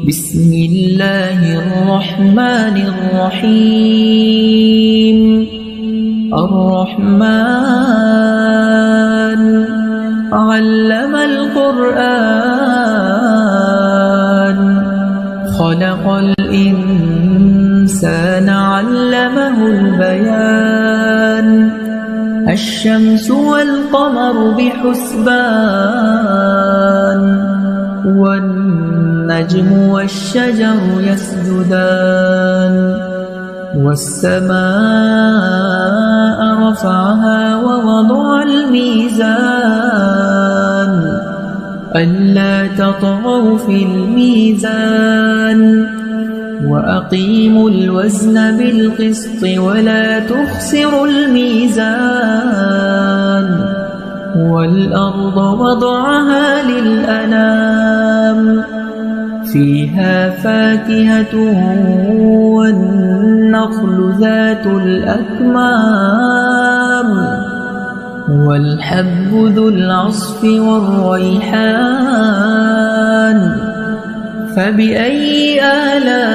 بسم الله الرحمن الرحيم الرحمن علم القرآن خلق الإنسان علمه البيان الشمس والقمر بحسبان والنجم والشجر يسجدان والسماء رفعها ووضع الميزان ألا تطغوا في الميزان وأقيموا الوزن بالقسط ولا تخسروا الميزان والأرض وضعها للأنام فيها فاكهة والنخل ذات الأكمام والحب ذو العصف والريحان فبأي آلاء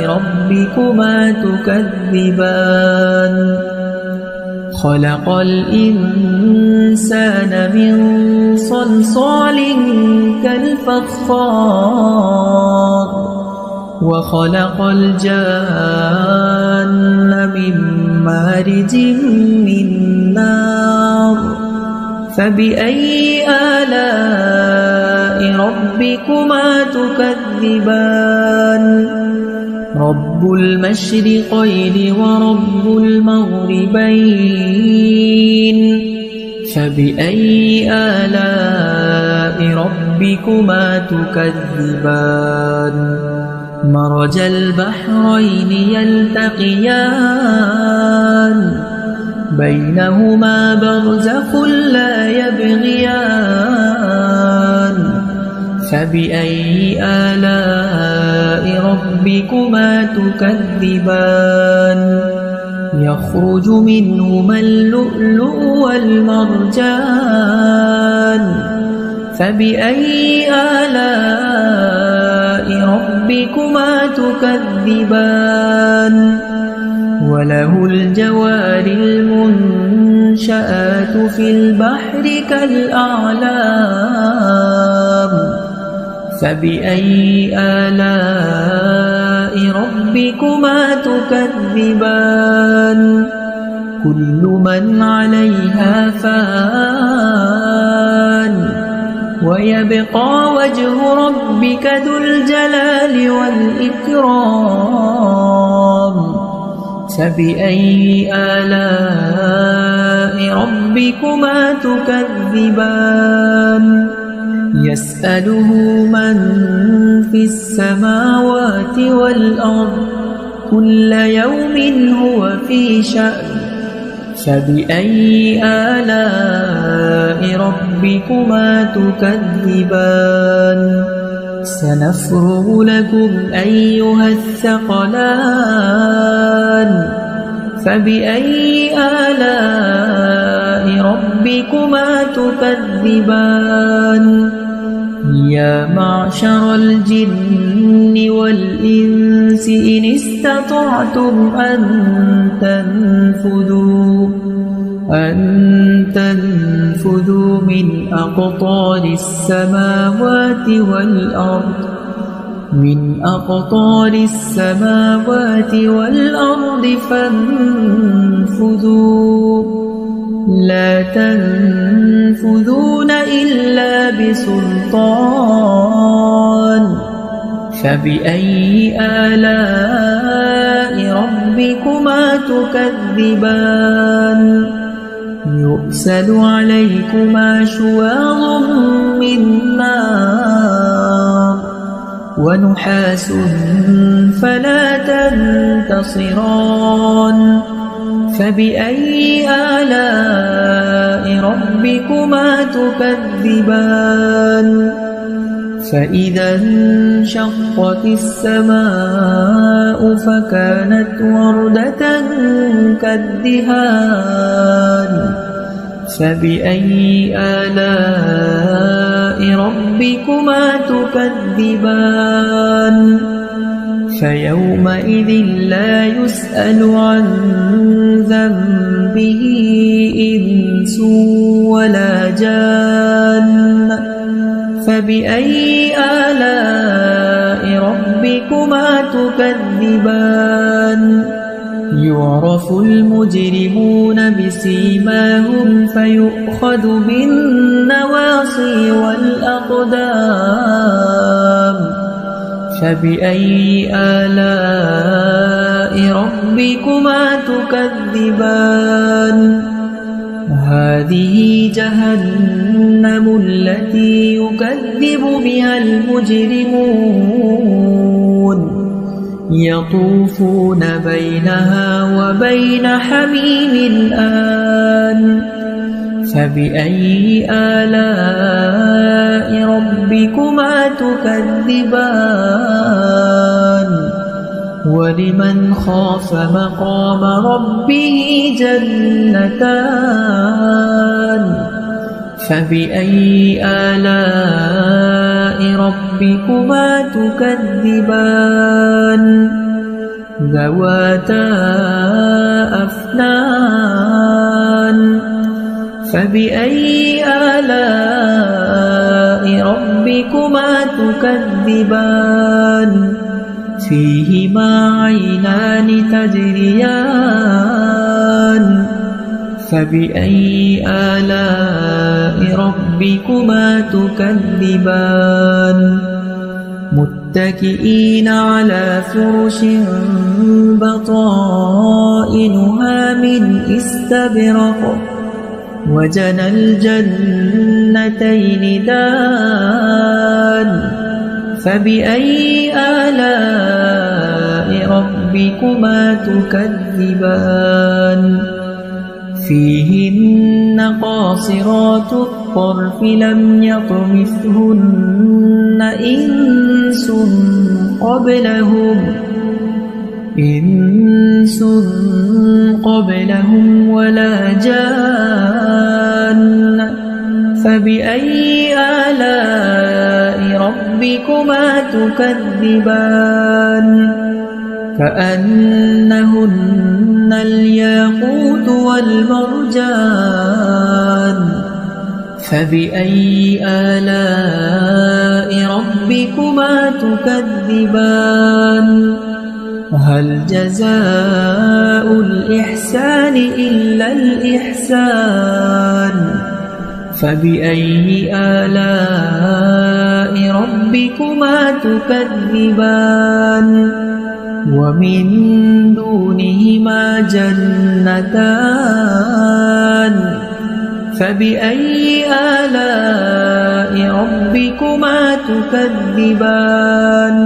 ربكما تكذبان خلق الإنسان من صلصال كالفخار وخلق الجان من مارج من نار فبأي آلاء ربكما تكذبان رب المشرقين ورب المغربين فبأي آلاء ربكما تكذبان مرج البحرين يلتقيان بينهما برزخ لا يبغيان فبأي آلاء ربكما تكذبان يخرج منهما اللؤلؤ والمرجان فبأي آلاء ربكما تكذبان وله الجوار المنشآت في البحر كالأعلام فبأي آلاء ربكما تكذبان كل من عليها فان ويبقى وجه ربك ذو الجلال والإكرام فبأي آلاء ربكما تكذبان يسأله من في السماوات والأرض كل يوم هو في شأن فبأي آلاء ربكما تكذبان سنفرغ لكم أيها الثقلان فبأي آلاء ربكما تكذبان يا معشر الجن والإنس إن استطعتم أن تنفذوا من أقطار السماوات والأرض فانفذوا لا تنفذون إلا بسلطان فبأي آلاء ربكما تكذبان يرسل عليكما شواظ من نار ونحاس فلا تنتصران فبأي آلاء ربكما تكذبان فإذا انشقت السماء فكانت وردة كالدهان فبأي آلاء ربكما تكذبان فيومئذ لا يسأل عن ذنبه إنس ولا جان فبأي آلاء ربكما تكذبان يعرف المجرمون بسيماهم فيؤخذ بالنواصي والأقدام فبأي آلاء ربكما تكذبان هذه جهنم التي يكذب بها المجرمون يطوفون بينها وبين حميم آن فبأي آلاء ربكما تكذبان ولمن خاف مقام ربه جنتان فبأي آلاء ربكما تكذبان ذواتا أفنان فبأي آلاء ربكما تكذبان فيهما عينان تجريان فبأي آلاء ربكما تكذبان متكئين على فرش بطائنها من استبرق وجنى الجنتين دان فبأي آلاء ربكما تكذبان فيهن قاصرات الطرف لم يطمثهن إنس قبلهم ولا جان فبأي آلاء ربكما تكذبان كأنهن الياقوت والمرجان فبأي آلاء ربكما تكذبان هل جزاء الإحسان إلا الإحسان فبأي آلاء ربكما تكذبان ومن دونهما جنتان فبأي آلاء ربكما تكذبان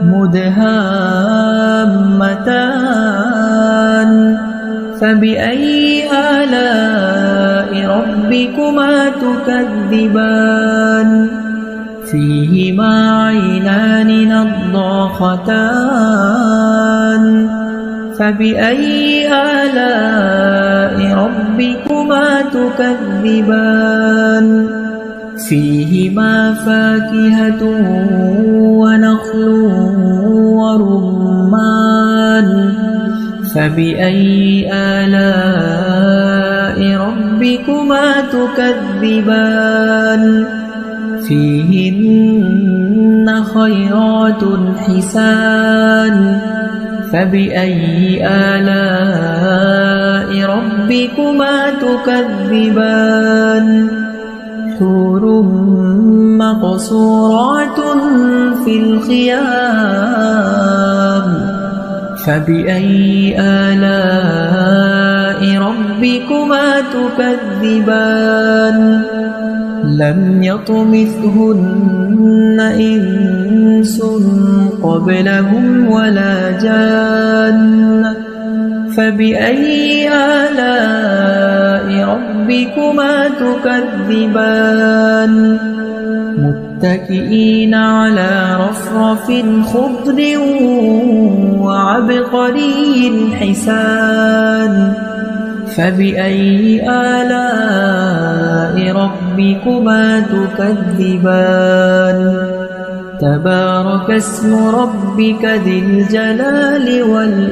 مدهامتان فبأي آلاء ربكما تكذبان فيهما عينان نضاختان فبأي آلاء ربكما تكذبان فيهما فاكهة ونخل ورمان فبأي آلاء ربكما تكذبان فيهن خيرات حسان فبأي آلاء ربكما تكذبان حور مقصورات في الخيام فبأي آلاء ربكما تكذبان لم يطمثهن إنس قبلهم ولا جان فبأي آلاء ربكما تكذبان متكئين على رفرف خضر وعبقري حسان فبأي آلاء ربكما تكذبان تبارك اسم ربك ذي الجلال والإكرام